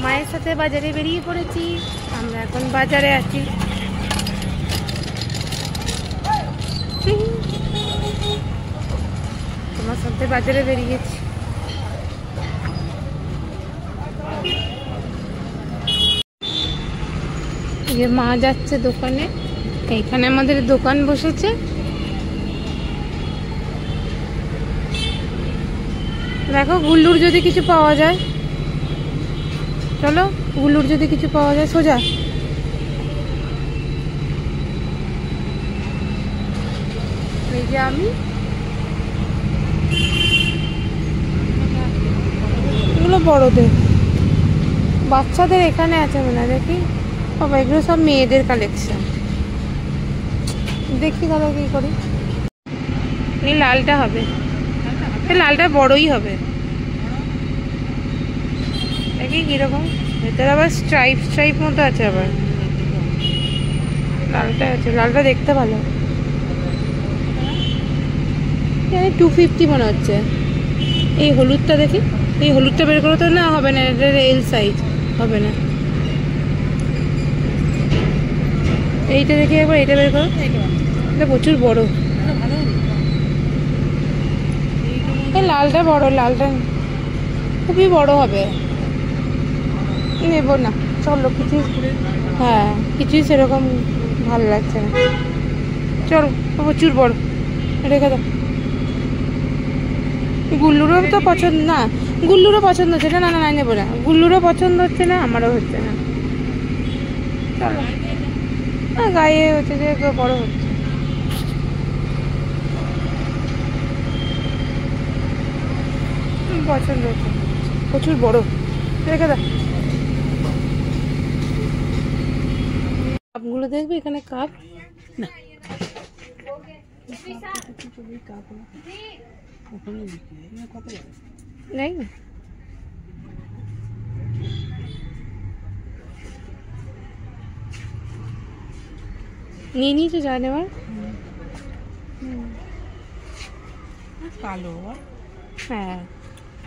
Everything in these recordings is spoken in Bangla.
মায়ের সাথে বাজারে বেরিয়ে পড়েছি। আমরা এখন বাজারে আছি। তোমার সাথে বাজারে বেরিয়েছি। যে মা যাচ্ছে দোকানে, এইখানে আমাদের দোকান বসেছে। দেখো গুল্লুর যদি কিছু পাওয়া যায়, চলো গুল্লুর যদি কিছু পাওয়া যায়। সোজা এই যে আমি, এগুলো বড়দের, বাচ্চাদের এখানে আছে মনে হয়। দেখি বাবা, এগুলো সব মেয়েদের কালেকশন। দেখি দাদা কি করি। এই লালটা হবে, লালটা বড়ই হবে। দেখি কিরকম, ভেতরে আবার স্ট্রাইপ স্ট্রাইপ মতো আছে। আবার লালটা আছে, লালটা দেখতে ভালো। 250 মনে হচ্ছে। এই হলুদটা দেখি, এই হলুদটা বের করো তো। না হবে না, এটা এল সাইজ, হবে না। এইটা দেখি একবার, এইটা বের করো। এটা প্রচুর বড়। এই লালটা বড়, লালটা খুবই বড় হবে। নেবো না, চলো কিছু। হ্যাঁ, কিছুই সেরকম ভালো লাগছে না। চলো, প্রচুর বড়, রেখে দাও। গুল্লুরও তো পছন্দ না, গুল্লুরও পছন্দ হচ্ছে না। না না, নেবো না। গুল্লুরও পছন্দ হচ্ছে না, আমারও হচ্ছে না। চলো, গায়ে হচ্ছে যে বড় হচ্ছে। পছন্দ হচ্ছে, প্রচুর বড়, রেখে দাও। কাপগুলো দেখবে, এখানে কাপ না, নেই না। নিয়ে নিয়েছো যা নেওয়ার। কালো, হ্যাঁ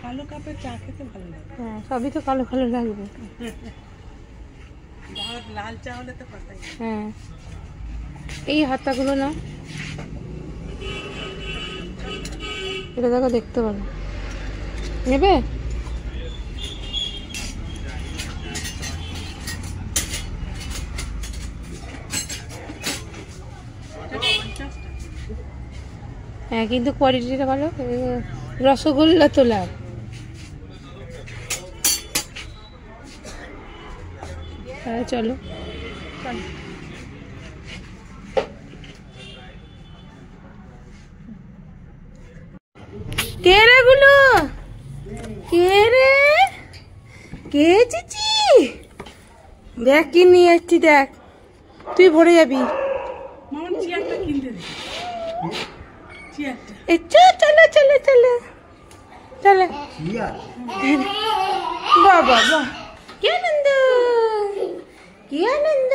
কালো কাপে চা খেতে ভালো লাগে। হ্যাঁ, সবই তো কালো কালো লাগবে। লাল চা হলে তো কথাই। হ্যাঁ, এই হাতাগুলো না, এটা দেখো, দেখতে পারো। নেবে? হ্যাঁ, কিন্তু কোয়ালিটিটা ভালো। রসগোল্লা তোলা। হ্যাঁ চলো, কে রে গুলো, কে রে, কে চিচি? দেখ কি নিয়ে এসছি, দেখ তুই ভরে যাবি। চলো চলো চলো চলো। বাহ বাহ বাহ, কি আনন্দ, কি আনন্দ।